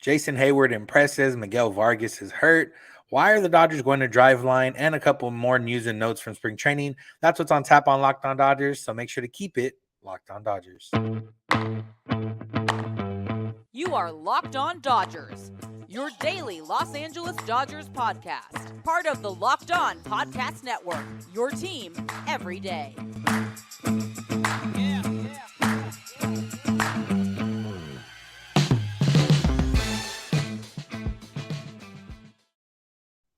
Jason Heyward impresses. Miguel Vargas is hurt. Why are the Dodgers going to Driveline? And a couple more news and notes from spring training. That's what's on tap on Locked On Dodgers. So make sure to keep it Locked On Dodgers. You are Locked On Dodgers, your daily Los Angeles Dodgers podcast. Part of the Locked On Podcast Network, your team every day.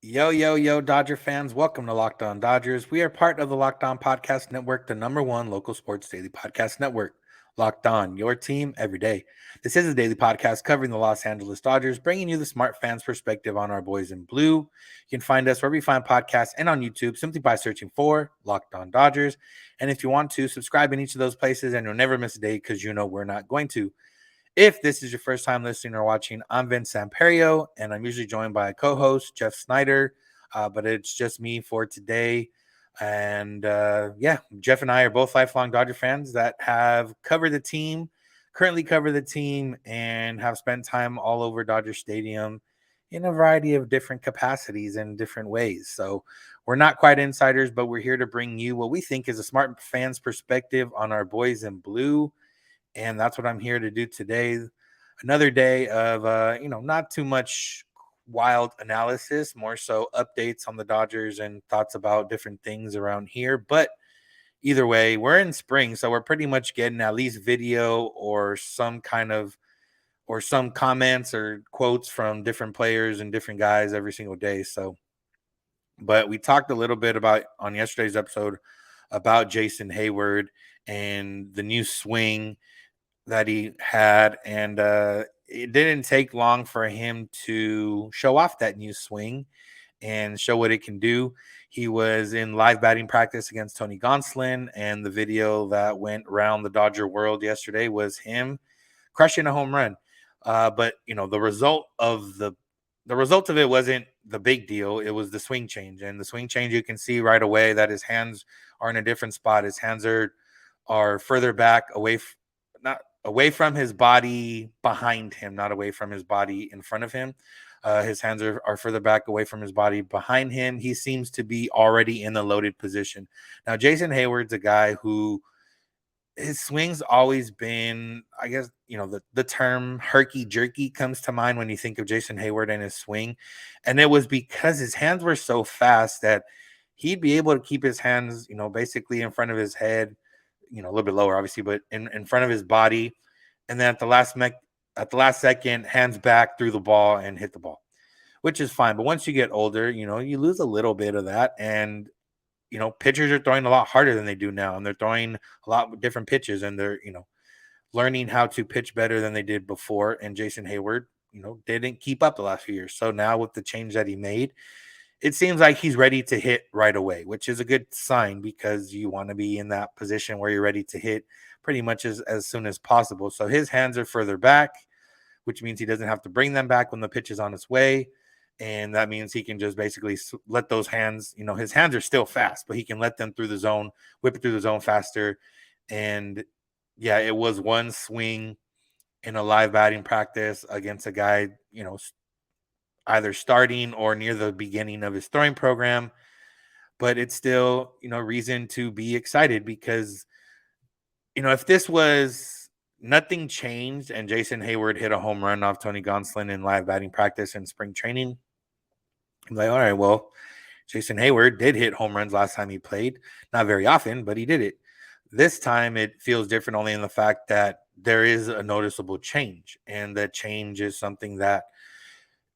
Yo, Dodger fans. Welcome to Locked On Dodgers. We are part of the Locked On Podcast Network, the #1 local sports daily podcast network. Locked On, your team every day. This is a daily podcast covering the Los Angeles Dodgers, bringing you the smart fans' perspective on our boys in blue. You can find us wherever you find podcasts and on YouTube simply by searching for Locked On Dodgers. And if you want to, subscribe in each of those places and you'll never miss a day because you know we're not going to. If this is your first time listening or watching, I'm Vince Samperio, and I'm usually joined by a co-host, Jeff Snider, but it's just me for today. And Jeff and I are both lifelong Dodger fans that have covered the team, currently cover the team, and have spent time all over Dodger Stadium in a variety of different capacities and different ways. So we're not quite insiders, but we're here to bring you what we think is a smart fan's perspective on our boys in blue. And that's what I'm here to do today. Another day of, not too much wild analysis, more so updates on the Dodgers and thoughts about different things around here. But either way, we're in spring, so we're pretty much getting at least video or some comments or quotes from different players and different guys every single day. So, but we talked a little bit about on yesterday's episode about Jason Heyward and the new swing that he had, and it didn't take long for him to show off that new swing and show what it can do. He was in live batting practice against Tony Gonsolin, and the video that went around the Dodger world yesterday was him crushing a home run. But the result of it wasn't the big deal. It was the swing change, and the swing change you can see right away that his hands are in a different spot. His hands are further back, not away from his body, behind him, not away from his body in front of him. His hands are further back away from his body behind him. He seems to be already in the loaded position. Now, Jason Heyward's a guy who his swing's always been, I guess, the term herky-jerky comes to mind when you think of Jason Heyward and his swing. And it was because his hands were so fast that he'd be able to keep his hands, basically in front of his head, a little bit lower, obviously, but in front of his body. And then at the last second, hands back through the ball and hit the ball, which is fine. But once you get older, you lose a little bit of that. And, pitchers are throwing a lot harder than they do now. And they're throwing a lot different pitches. And they're, learning how to pitch better than they did before. And Jason Heyward, didn't keep up the last few years. So now with the change that he made, it seems like he's ready to hit right away, which is a good sign because you want to be in that position where you're ready to hit pretty much as soon as possible. So his hands are further back, which means he doesn't have to bring them back when the pitch is on its way. And that means he can just basically let those hands, his hands are still fast, but he can let them through the zone, whip it through the zone faster. And yeah, it was one swing in a live batting practice against a guy, either starting or near the beginning of his throwing program, but it's still, reason to be excited because, if this was nothing changed and Jason Heyward hit a home run off Tony Gonsolin in live batting practice in spring training, I'm like, all right, well, Jason Heyward did hit home runs last time he played. Not very often, but he did it. This time it feels different only in the fact that there is a noticeable change, and that change is something that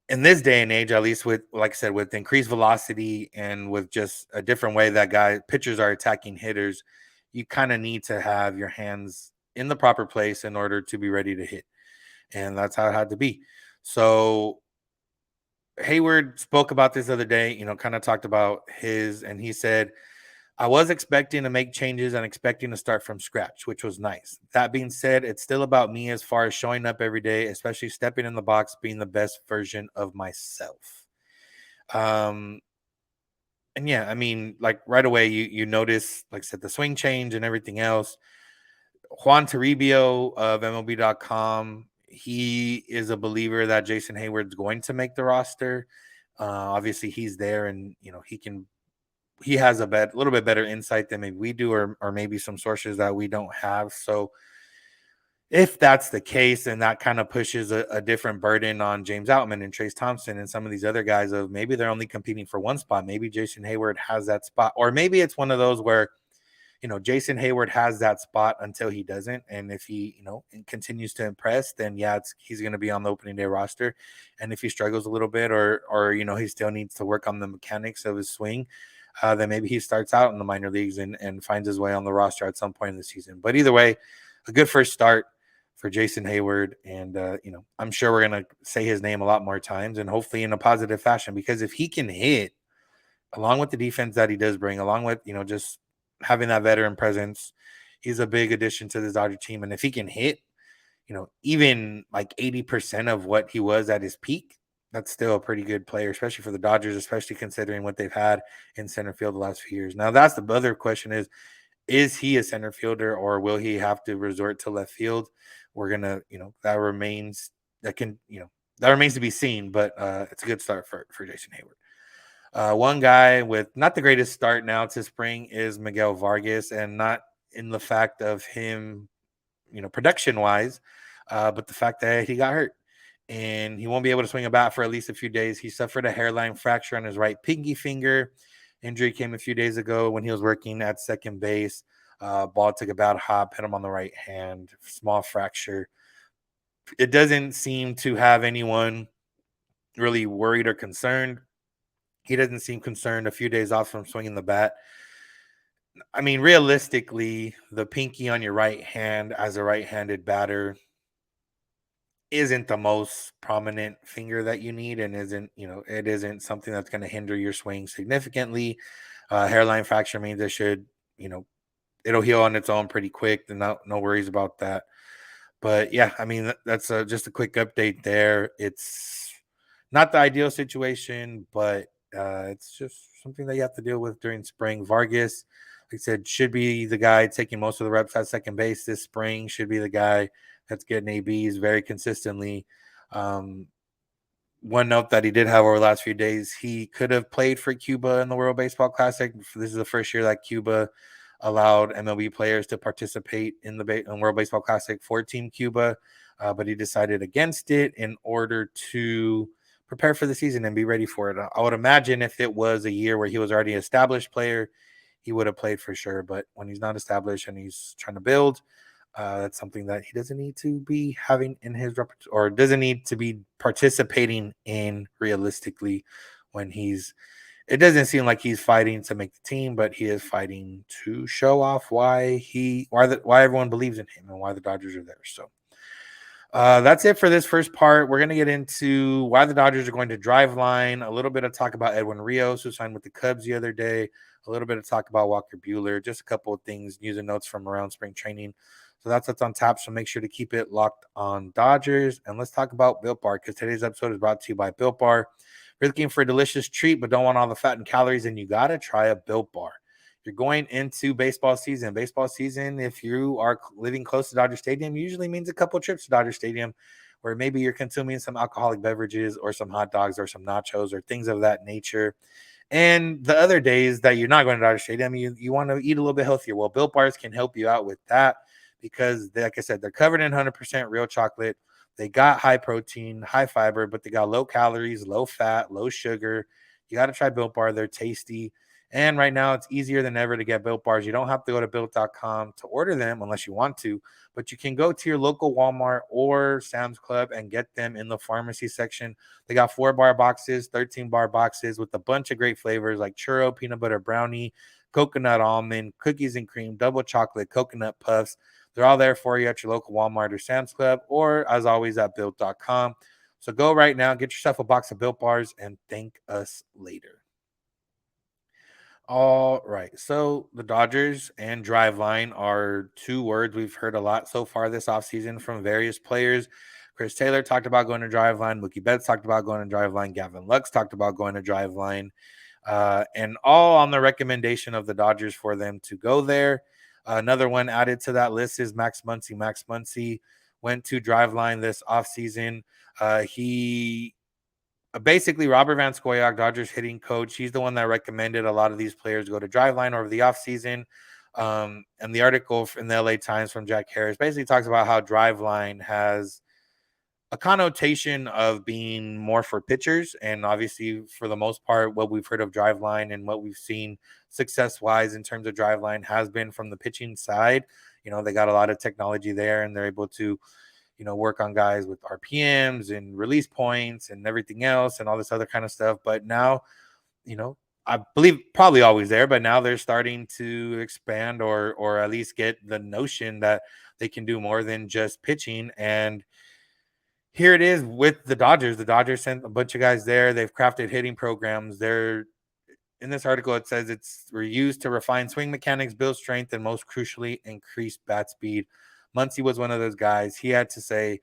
in this day and age, at least with, like I said, with increased velocity and with just a different way that pitchers are attacking hitters, you kind of need to have your hands in the proper place in order to be ready to hit. And that's how it had to be. So Heyward spoke about this the other day, kind of talked about and he said, I was expecting to make changes and expecting to start from scratch, which was nice. That being said, it's still about me as far as showing up every day, especially stepping in the box, being the best version of myself. And yeah, I mean, like right away, you notice, like I said, the swing change and everything else. Juan Toribio of MLB.com, he is a believer that Jason Heyward's going to make the roster. Obviously, he's there, and he has a little bit better insight than maybe we do, or maybe some sources that we don't have. So if that's the case, then that kind of pushes a different burden on James Outman and Trace Thompson and some of these other guys of maybe they're only competing for one spot. Maybe Jason Heyward has that spot, or maybe it's one of those where, Jason Heyward has that spot until he doesn't. And if he, continues to impress, then yeah, he's going to be on the opening day roster. And if he struggles a little bit or he still needs to work on the mechanics of his swing, then maybe he starts out in the minor leagues and finds his way on the roster at some point in the season. But either way, a good first start for Jason Heyward. And, I'm sure we're going to say his name a lot more times and hopefully in a positive fashion, because if he can hit along with the defense that he does bring, along with, just having that veteran presence, he's a big addition to the Dodger team. And if he can hit, even like 80% of what he was at his peak, that's still a pretty good player, especially for the Dodgers, especially considering what they've had in center field the last few years. Now, that's the other question is he a center fielder or will he have to resort to left field? We're going to, that remains to be seen, but it's a good start for Jason Heyward. One guy with not the greatest start now to spring is Miguel Vargas, and not in the fact of him, production wise, but the fact that he got hurt and he won't be able to swing a bat for at least a few days. He suffered a hairline fracture on his right pinky finger. Injury came a few days ago when he was working at second base. Ball took a bad hop, hit him on the right hand, small fracture. It doesn't seem to have anyone really worried or concerned. He doesn't seem concerned. A few days off from swinging the bat. I mean, realistically, the pinky on your right hand as a right-handed batter isn't the most prominent finger that you need, and it isn't something that's going to hinder your swing significantly. Hairline fracture means it should, it'll heal on its own pretty quick. And no worries about that. But yeah, I mean, that's just a quick update there. It's not the ideal situation, but it's just something that you have to deal with during spring. Vargas, like I said, should be the guy taking most of the reps at second base this spring, should be the guy that's getting ABs very consistently. One note that he did have over the last few days, he could have played for Cuba in the World Baseball Classic. This is the first year that Cuba allowed MLB players to participate in the World Baseball Classic for Team Cuba, but he decided against it in order to prepare for the season and be ready for it. I would imagine if it was a year where he was already an established player, he would have played for sure. But when he's not established and he's trying to build, that's something that he doesn't need to be having in his repertoire, or doesn't need to be participating in realistically when it doesn't seem like he's fighting to make the team, but he is fighting to show off why everyone believes in him and why the Dodgers are there. So that's it for this first part. We're going to get into why the Dodgers are going to Driveline, a little bit of talk about Edwin Ríos, who signed with the Cubs the other day, a little bit of talk about Walker Buehler, just a couple of things, news and notes from around spring training. So that's what's on tap. So make sure to keep it locked on Dodgers. And let's talk about Built Bar, because today's episode is brought to you by Built Bar. If you're looking for a delicious treat but don't want all the fat and calories, then you got to try a Built Bar. You're going into baseball season. Baseball season, if you are living close to Dodger Stadium, usually means a couple trips to Dodger Stadium, where maybe you're consuming some alcoholic beverages or some hot dogs or some nachos or things of that nature. And the other days that you're not going to Dodger Stadium, you want to eat a little bit healthier. Well, Built Bars can help you out with that, because like I said, they're covered in 100% real chocolate. They got high protein, high fiber, but they got low calories, low fat, low sugar. You got to try Built Bar. They're tasty. And right now, it's easier than ever to get Built Bars. You don't have to go to Built.com to order them unless you want to, but you can go to your local Walmart or Sam's Club and get them in the pharmacy section. They got 4-bar boxes, 13-bar boxes with a bunch of great flavors like churro, peanut butter brownie, coconut almond, cookies and cream, double chocolate, coconut puffs. They're all there for you at your local Walmart or Sam's Club, or as always at Built.com. So go right now, get yourself a box of Built Bars, and thank us later. All right. So the Dodgers and Driveline are two words we've heard a lot so far this offseason from various players. Chris Taylor talked about going to Driveline. Mookie Betts talked about going to Driveline. Gavin Lux talked about going to Driveline. And all on the recommendation of the Dodgers for them to go there. Another one added to that list is Max Muncy. Max Muncy went to Driveline this offseason. He basically Robert Van Scoyoc, Dodgers hitting coach, he's the one that recommended a lot of these players go to Driveline over the offseason. And the article in the LA Times from Jack Harris basically talks about how Driveline has a connotation of being more for pitchers. And obviously, for the most part, what we've heard of Driveline and what we've seen success-wise in terms of Driveline has been from the pitching side. They got a lot of technology there, and they're able to work on guys with RPMs and release points and everything else and all this other kind of stuff. But now, I believe probably always there, but now they're starting to expand or at least get the notion that they can do more than just pitching. And here it is with the Dodgers. The Dodgers sent a bunch of guys there. They've crafted hitting programs. In this article, it says were used to refine swing mechanics, build strength, and most crucially, increase bat speed. Muncy was one of those guys. He had to say,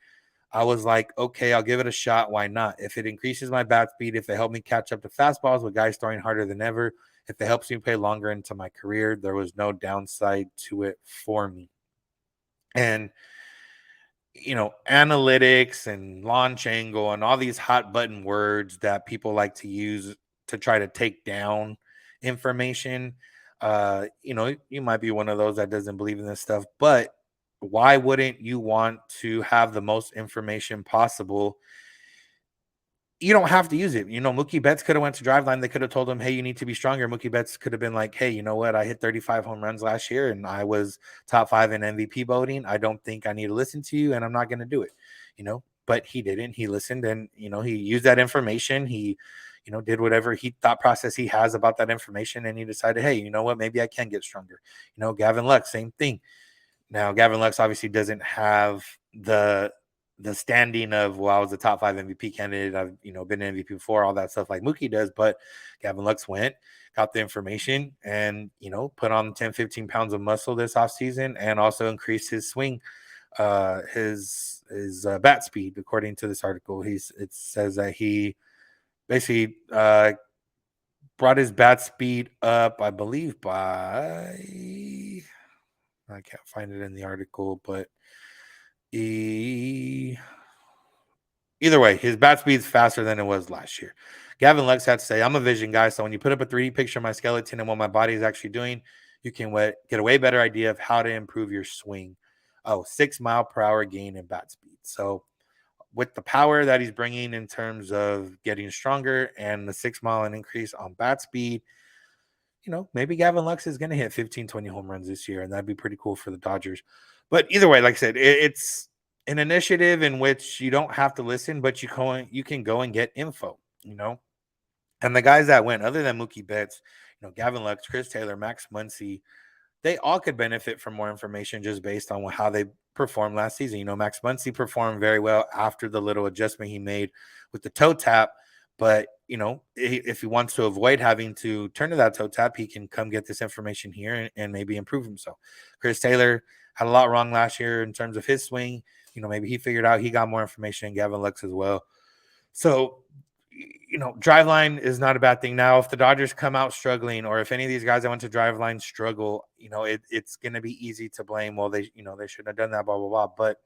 I was like, okay, I'll give it a shot. Why not? If it increases my bat speed, if it helped me catch up to fastballs with guys throwing harder than ever, if it helps me play longer into my career, there was no downside to it for me. And, analytics and launch angle and all these hot button words that people like to use to try to take down information. You might be one of those that doesn't believe in this stuff, but why wouldn't you want to have the most information possible? You don't have to use it. Mookie Betts could have went to Driveline. They could have told him, hey, you need to be stronger. Mookie Betts could have been like, hey, you know what? I hit 35 home runs last year and I was top 5 in MVP voting. I don't think I need to listen to you and I'm not going to do it, but he didn't. He listened and, he used that information. He, did whatever thought process he has about that information. And he decided, hey, you know what? Maybe I can get stronger. Gavin Lux, same thing. Now, Gavin Lux obviously doesn't have the standing of, well, I was a top 5 MVP candidate. I've, been an MVP before, all that stuff like Mookie does. But Gavin Lux went, got the information, and, put on 10, 15 pounds of muscle this offseason and also increased his swing, his bat speed, according to this article. It says that he basically brought his bat speed up, I believe, by... I can't find it in the article, but either way, his bat speed's faster than it was last year. Gavin Lux had to say, I'm a vision guy, so when you put up a 3D picture of my skeleton and what my body is actually doing, you can get a way better idea of how to improve your swing. 6 mile per hour gain in bat speed. So with the power that he's bringing in terms of getting stronger and the 6 mile an increase on bat speed, maybe Gavin Lux is going to hit 15, 20 home runs this year, and that'd be pretty cool for the Dodgers. But either way, like I said, it's an initiative in which you don't have to listen, but you can go and get info, And the guys that went, other than Mookie Betts, Gavin Lux, Chris Taylor, Max Muncy, they all could benefit from more information just based on how they performed last season. Max Muncy performed very well after the little adjustment he made with the toe tap. But, if he wants to avoid having to turn to that toe tap, he can come get this information here and maybe improve himself. Chris Taylor had a lot wrong last year in terms of his swing. Maybe he figured out he got more information, Gavin Lux as well. So, Driveline is not a bad thing. Now, if the Dodgers come out struggling, or if any of these guys that went to Driveline struggle, it's going to be easy to blame. Well, they shouldn't have done that, blah, blah, blah. But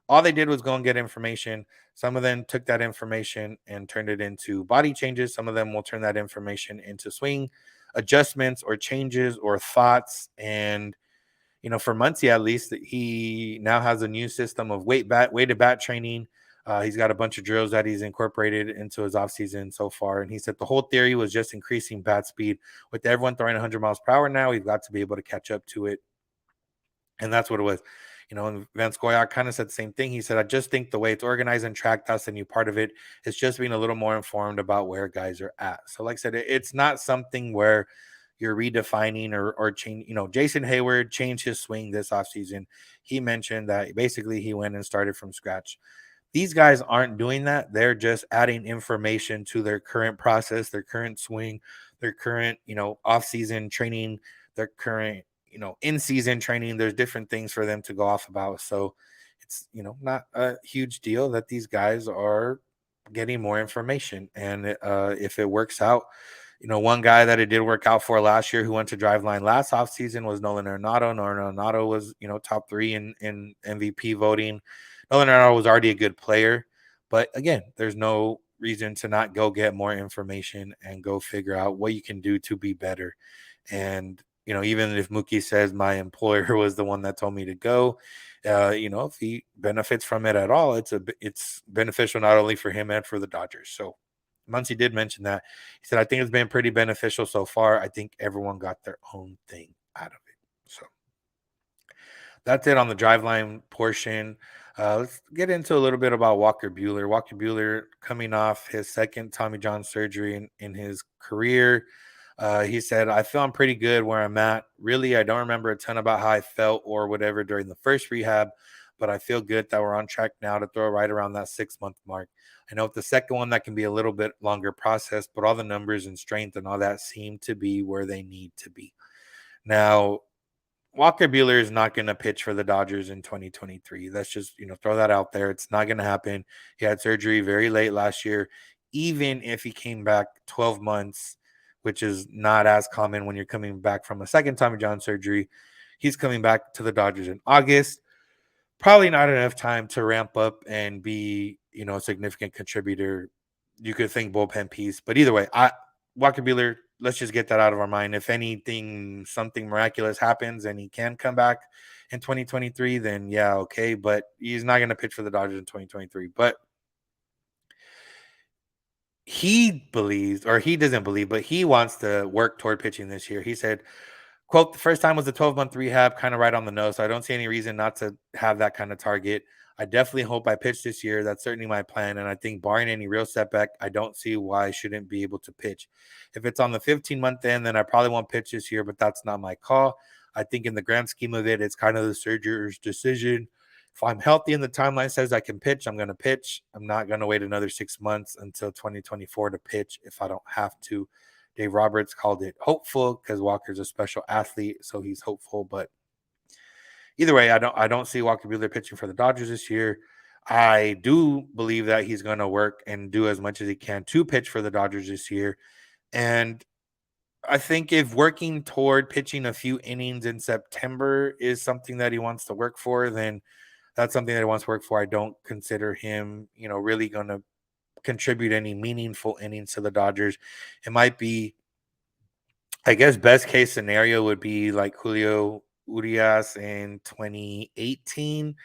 all they did was go and get information. Some of them took that information and turned it into body changes. Some of them will turn that information into swing adjustments or changes or thoughts. And, for Muncy, at least, he now has a new system of weighted bat training. He's got a bunch of drills that he's incorporated into his offseason so far. And he said the whole theory was just increasing bat speed. With everyone throwing 100 miles per hour now, we've got to be able to catch up to it. And that's what it was. And Van Scoyoc kind of said the same thing. He said, I just think the way it's organized and tracked, that's the new part of it. It's just being a little more informed about where guys are at. So like I said, it's not something where you're redefining or change. Jason Heyward changed his swing this offseason. He mentioned that basically he went and started from scratch. These guys aren't doing that. They're just adding information to their current process, their current swing, their current, off-season training, their current, in-season training. There's different things for them to go off about. So it's, not a huge deal that these guys are getting more information. And if it works out, One guy that it did work out for last year who went to Driveline last offseason was Nolan Arenado. Nolan Arenado was, top 3 in MVP voting. Nolan Arenado was already a good player. But again, there's no reason to not go get more information and go figure out what you can do to be better. And, even if Mookie says my employer was the one that told me to go, if he benefits from it at all, it's beneficial not only for him and for the Dodgers. So Muncy did mention that. He said, I think it's been pretty beneficial so far. I think everyone got their own thing out of it. So that's it on the Driveline portion. Let's get into a little bit about Walker Buehler. Walker Buehler coming off his second Tommy John surgery in his career. He said, I feel I'm pretty good where I'm at. Really, I don't remember a ton about how I felt or whatever during the first rehab, but I feel good that we're on track now to throw right around that 6-month mark. I know with the second one, that can be a little bit longer process, but all the numbers and strength and all that seem to be where they need to be. Now, Walker Buehler is not going to pitch for the Dodgers in 2023. Let's just, throw that out there. It's not going to happen. He had surgery very late last year. Even if he came back 12 months, which is not as common when you're coming back from a second Tommy John surgery, he's coming back to the Dodgers in August. Probably not enough time to ramp up and be, a significant contributor. You could think bullpen piece, but either way, Walker Buehler, let's just get that out of our mind. If anything, something miraculous happens and he can come back in 2023, then yeah, okay. But he's not going to pitch for the Dodgers in 2023. But he believes, or he doesn't believe, but he wants to work toward pitching this year. He said, quote, the first time was a 12-month rehab, kind of right on the nose. So I don't see any reason not to have that kind of target. I definitely hope I pitch this year. That's certainly my plan. And I think barring any real setback, I don't see why I shouldn't be able to pitch. If it's on the 15-month end, then I probably won't pitch this year, but that's not my call. I think in the grand scheme of it, it's kind of the surgeon's decision. If I'm healthy and the timeline says I can pitch, I'm going to pitch. I'm not going to wait another 6 months until 2024 to pitch if I don't have to. Dave Roberts called it hopeful because Walker's a special athlete, so he's hopeful. But either way, I don't see Walker Buehler pitching for the Dodgers this year. I do believe that he's going to work and do as much as he can to pitch for the Dodgers this year. And I think if working toward pitching a few innings in September is something that he wants to work for, then that's something that he wants to work for. I don't consider him, really going to contribute any meaningful innings to the Dodgers. It might be, I guess, best case scenario would be like Julio Urias in 2018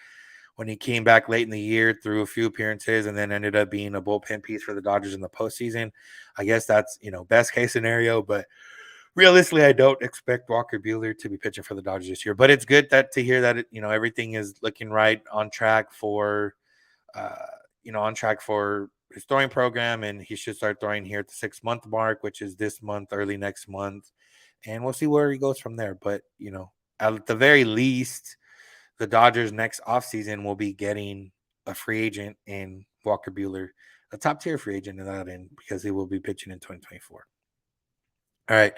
when he came back late in the year through a few appearances and then ended up being a bullpen piece for the Dodgers in the postseason. I guess that's, best case scenario, but realistically, I don't expect Walker Buehler to be pitching for the Dodgers this year. But it's good to hear that, everything is looking right on track for, his throwing program, and he should start throwing here at the 6-month mark, which is this month, early next month. And we'll see where he goes from there. But, at the very least, the Dodgers next offseason will be getting a free agent in Walker Buehler, a top-tier free agent in that end, because he will be pitching in 2024. All right.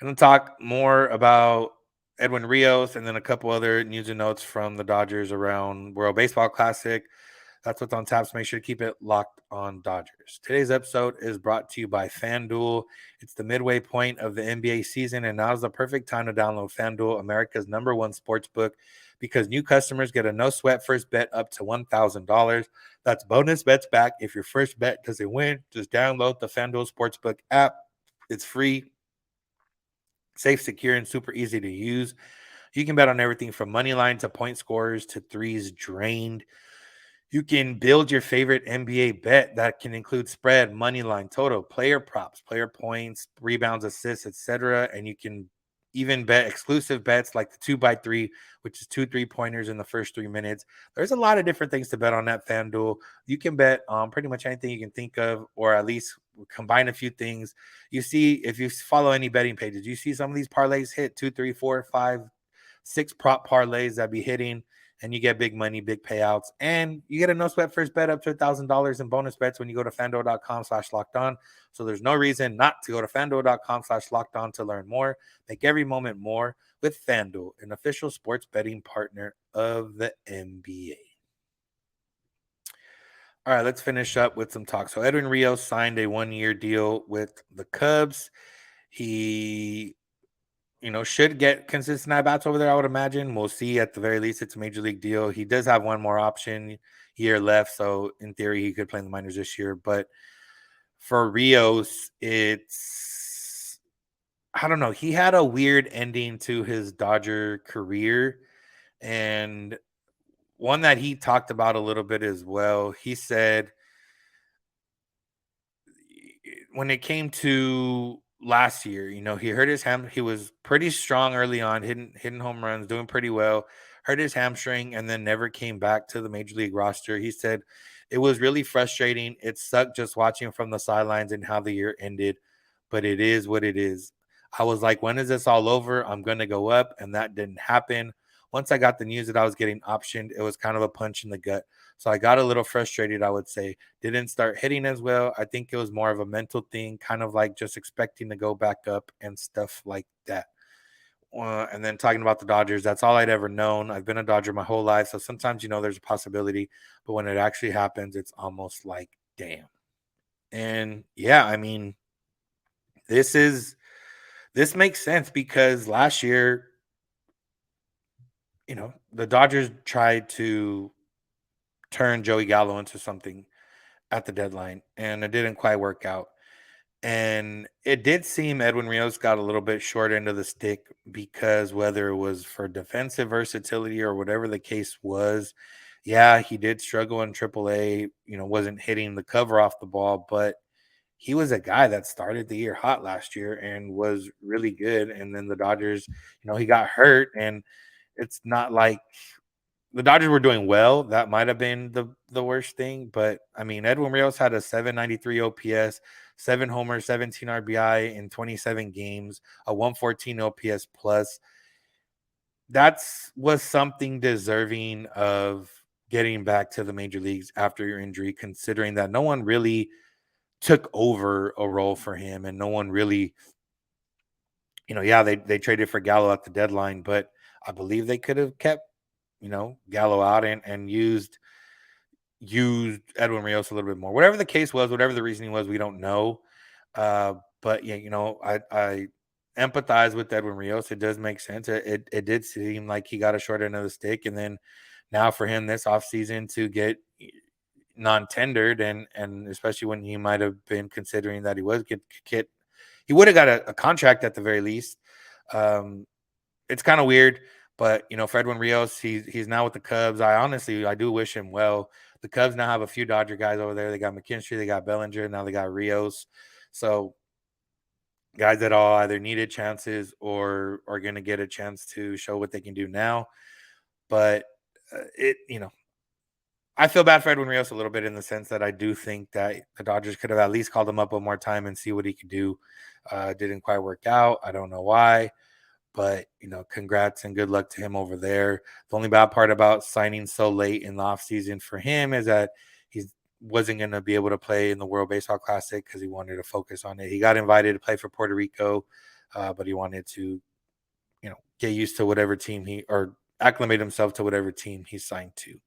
I'm going to talk more about Edwin Ríos and then a couple other news and notes from the Dodgers around World Baseball Classic. That's what's on tap, so make sure to keep it locked on Dodgers. Today's episode is brought to you by FanDuel. It's the midway point of the NBA season, and now is the perfect time to download FanDuel, America's #1 sportsbook, because new customers get a no-sweat first bet up to $1,000. That's bonus bets back if your first bet doesn't win. Just download the FanDuel Sportsbook app. It's free, safe, secure, and super easy to use. You can bet on everything from money line to point scorers to threes drained. You can build your favorite NBA bet that can include spread, money line, total, player props, player points, rebounds, assists, etc. And you can even bet exclusive bets like the 2x3, which is 2 3-pointers in the first 3 minutes. There's a lot of different things to bet on that FanDuel. You can bet on pretty much anything you can think of, or at least combine a few things. You see, if you follow any betting pages, you see some of these parlays hit 2, 3, 4, 5, 6 prop parlays that be hitting. And you get big money, big payouts, and you get a no sweat first bet up to $1,000 in bonus bets when you go to FanDuel.com/lockedon. So there's no reason not to go to FanDuel.com/lockedon to learn more. Make every moment more with FanDuel, an official sports betting partner of the NBA. All right, let's finish up with some talk. So Edwin Rios signed a 1-year deal with the Cubs. He, should get consistent at bats over there, I would imagine. We'll see. At the very least, it's a major league deal. He does have one more option year left, so in theory, he could play in the minors this year. But for Rios, I don't know. He had a weird ending to his Dodger career, and one that he talked about a little bit as well. He said when it came to last year, he hurt his ham. He was pretty strong early on, hitting home runs, doing pretty well. Hurt his hamstring and then never came back to the major league roster. He said it was really frustrating. It sucked just watching from the sidelines and how the year ended, but it is what it is. I was like, when is this all over? I'm going to go up, and that didn't happen. Once I got the news that I was getting optioned, it was kind of a punch in the gut. So I got a little frustrated, I would say. Didn't start hitting as well. I think it was more of a mental thing, kind of like just expecting to go back up and stuff like that. And then talking about the Dodgers, that's all I'd ever known. I've been a Dodger my whole life. So sometimes, there's a possibility. But when it actually happens, it's almost like, damn. And yeah, I mean, this makes sense because last year, the Dodgers tried to turn Joey Gallo into something at the deadline, and it didn't quite work out. And it did seem Edwin Rios got a little bit short end of the stick because whether it was for defensive versatility or whatever the case was, yeah, he did struggle in AAA, wasn't hitting the cover off the ball, but he was a guy that started the year hot last year and was really good. And then the Dodgers, he got hurt, and it's not like the Dodgers were doing well. That might have been the worst thing, but I mean, Edwin Rios had a 793 OPS, 7 homers, 17 RBI in 27 games, a 114 OPS plus. That's was something deserving of getting back to the major leagues after your injury, considering that no one really took over a role for him, and no one really, yeah, they traded for Gallo at the deadline, but I believe they could have kept Gallo out and used Edwin Rios a little bit more. Whatever the case was, whatever the reasoning was, we don't know. But yeah, I empathize with Edwin Rios. It does make sense. It did seem like he got a short end of the stick, and then now for him this offseason to get non-tendered, and especially when he might have been considering that he was get he would have got a contract at the very least. It's kind of weird. But for Edwin Rios, he's now with the Cubs. I do wish him well. The Cubs now have a few Dodger guys over there. They got McKinstry, they got Bellinger, now they got Rios. So guys that all either needed chances or are going to get a chance to show what they can do now. But I feel bad for Edwin Rios a little bit in the sense that I do think that the Dodgers could have at least called him up one more time and see what he could do. Didn't quite work out. I don't know why. But, congrats and good luck to him over there. The only bad part about signing so late in the offseason for him is that he wasn't going to be able to play in the World Baseball Classic because he wanted to focus on it. He got invited to play for Puerto Rico, but he wanted to, get used to whatever team or acclimate himself to whatever team he signed to.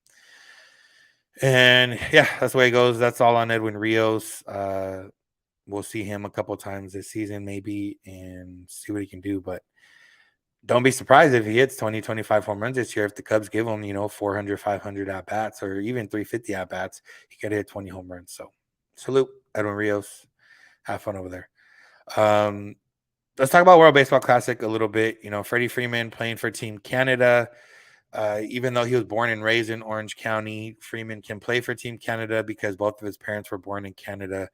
And, yeah, that's the way it goes. That's all on Edwin Rios. We'll see him a couple times this season maybe and see what he can do, but don't be surprised if he hits 20, 25 home runs this year. If the Cubs give him, 400, 500 at-bats or even 350 at-bats, he could hit 20 home runs. So salute, Edwin Rios. Have fun over there. Let's talk about World Baseball Classic a little bit. Freddie Freeman playing for Team Canada. Even though he was born and raised in Orange County, Freeman can play for Team Canada because both of his parents were born in Canada.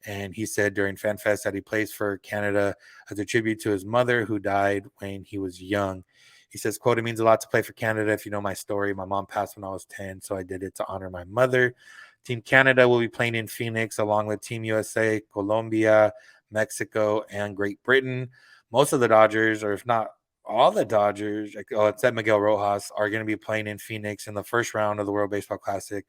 And he said during FanFest that he plays for Canada as a tribute to his mother who died when he was young. He says, quote, "It means a lot to play for Canada. If you know my story, my mom passed when I was 10, so I did it to honor my mother. Team Canada will be playing in Phoenix along with Team USA, Colombia, Mexico, and Great Britain. Most of the Dodgers, or if not all the Dodgers, except Miguel Rojas, are going to be playing in Phoenix in the first round of the World Baseball Classic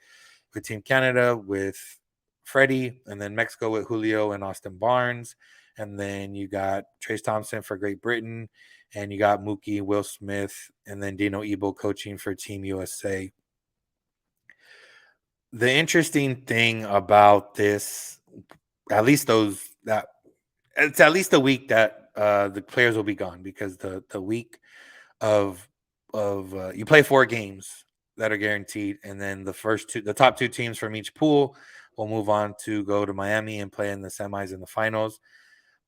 with Team Canada with Freddie, and then Mexico with Julio and Austin Barnes. And then you got Trace Thompson for Great Britain, and you got Mookie, Will Smith, and then Dino Ebo coaching for Team USA. The interesting thing about this, at least it's at least a week that the players will be gone, because the week of you play 4 games that are guaranteed, and then the top 2 teams from each pool will move on to go to Miami and play in the semis and the finals.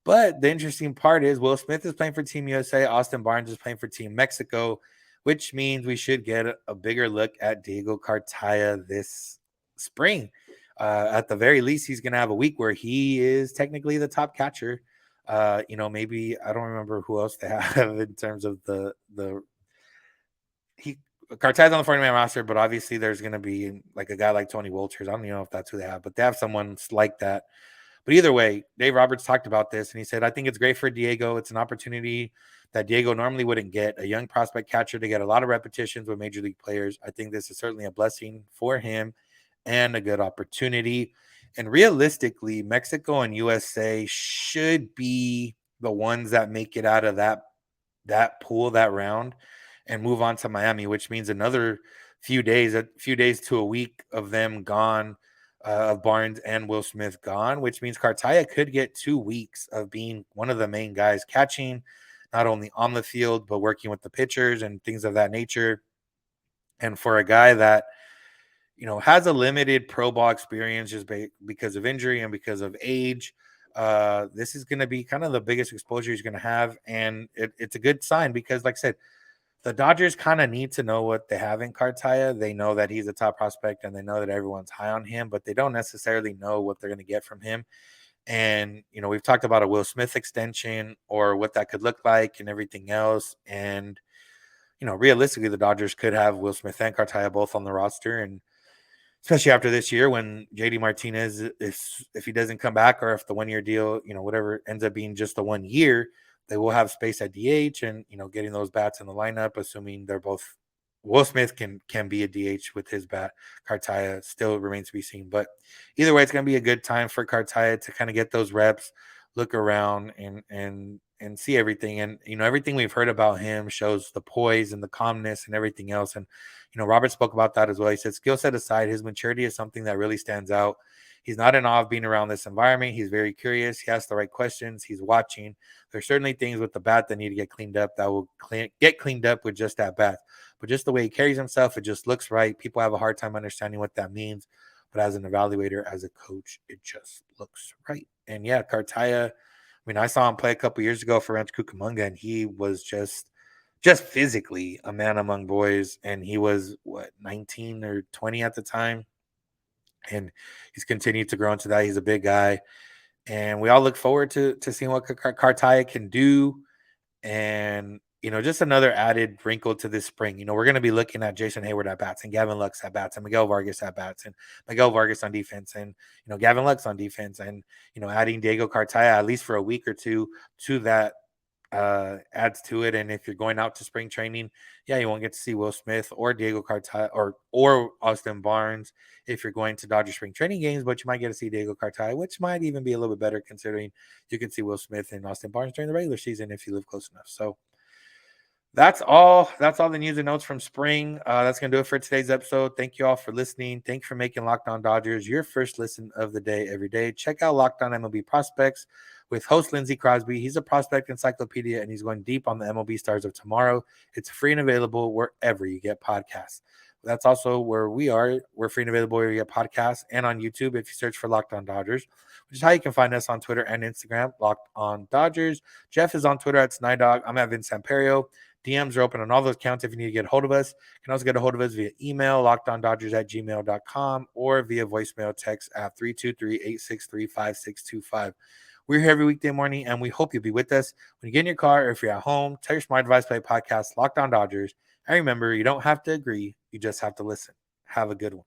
But the interesting part is Will Smith is playing for Team USA. Austin Barnes is playing for Team Mexico, which means we should get a bigger look at Diego Cartaya this spring. At the very least, he's going to have a week where he is technically the top catcher. Maybe I don't remember who else they have in terms of the he Cartaya's on the 40-man roster, but obviously there's going to be like a guy like Tony Wolters. I don't even know if that's who they have, but they have someone like that. But either way, Dave Roberts talked about this, and he said, I think it's great for Diego. It's an opportunity that Diego normally wouldn't get, a young prospect catcher to get a lot of repetitions with major league players. I think this is certainly a blessing for him and a good opportunity. And realistically, Mexico and USA should be the ones that make it out of that pool, that round, and move on to Miami, which means another few days to a week of them gone, of Barnes and Will Smith gone, which means Cartaya could get 2 weeks of being one of the main guys catching, not only on the field, but working with the pitchers and things of that nature. And for a guy that, has a limited pro ball experience just because of injury and because of age, this is going to be kind of the biggest exposure he's going to have. And it's a good sign because, like I said, the Dodgers kind of need to know what they have in Cartaya. They know that he's a top prospect and they know that everyone's high on him, but they don't necessarily know what they're going to get from him. And, we've talked about a Will Smith extension or what that could look like and everything else. And, realistically, the Dodgers could have Will Smith and Cartaya both on the roster. And especially after this year, when JD Martinez, if he doesn't come back, or if the 1 year deal, whatever ends up being just the 1 year, they will have space at DH and, getting those bats in the lineup, assuming they're both. Will Smith can be a DH with his bat. Cartaya still remains to be seen. But either way, it's going to be a good time for Cartaya to kind of get those reps, look around, and see everything. And, everything we've heard about him shows the poise and the calmness and everything else. And, Robert spoke about that as well. He said, skill set aside, his maturity is something that really stands out. He's not in awe of being around this environment. He's very curious. He asks the right questions. He's watching. There's certainly things with the bat that need to get cleaned up that will get cleaned up with just that bat. But just the way he carries himself, it just looks right. People have a hard time understanding what that means. But as an evaluator, as a coach, it just looks right. And yeah, Cartaya, I saw him play a couple years ago for Ranch Cucamonga, and he was just physically a man among boys. And he was, 19 or 20 at the time. And he's continued to grow into that. He's a big guy. And we all look forward to seeing what Cartaya can do. And, just another added wrinkle to this spring. We're going to be looking at Jason Heyward at bats and Gavin Lux at bats and Miguel Vargas at bats and Miguel Vargas on defense and, Gavin Lux on defense and, adding Diego Cartaya at least for a week or two to that adds to it. And if you're going out to spring training, you won't get to see Will Smith or Diego Cartaya or Austin Barnes if you're going to Dodger spring training games, but you might get to see Diego Cartaya, which might even be a little bit better considering you can see Will Smith and Austin Barnes during the regular season if you live close enough. So that's all the news and notes from spring. That's going to do it for today's episode. Thank you all for listening. Thank you for making Locked On Dodgers your first listen of the day every day. Check out Locked On MLB Prospects with host Lindsey Crosby. He's a prospect encyclopedia, and he's going deep on the MLB stars of tomorrow. It's free and available wherever you get podcasts. That's also where we are. We're free and available where you get podcasts and on YouTube if you search for Locked On Dodgers, which is how you can find us on Twitter and Instagram, Locked On Dodgers. Jeff is on Twitter at Snider. I'm at Vince Samperio. DMs are open on all those accounts if you need to get a hold of us. You can also get a hold of us via email, lockedondodgers@gmail.com, or via voicemail text at 323-863-5625. We're here every weekday morning, and we hope you'll be with us. When you get in your car or if you're at home, tell your smart device play podcast, Locked On Dodgers. And remember, you don't have to agree. You just have to listen. Have a good one.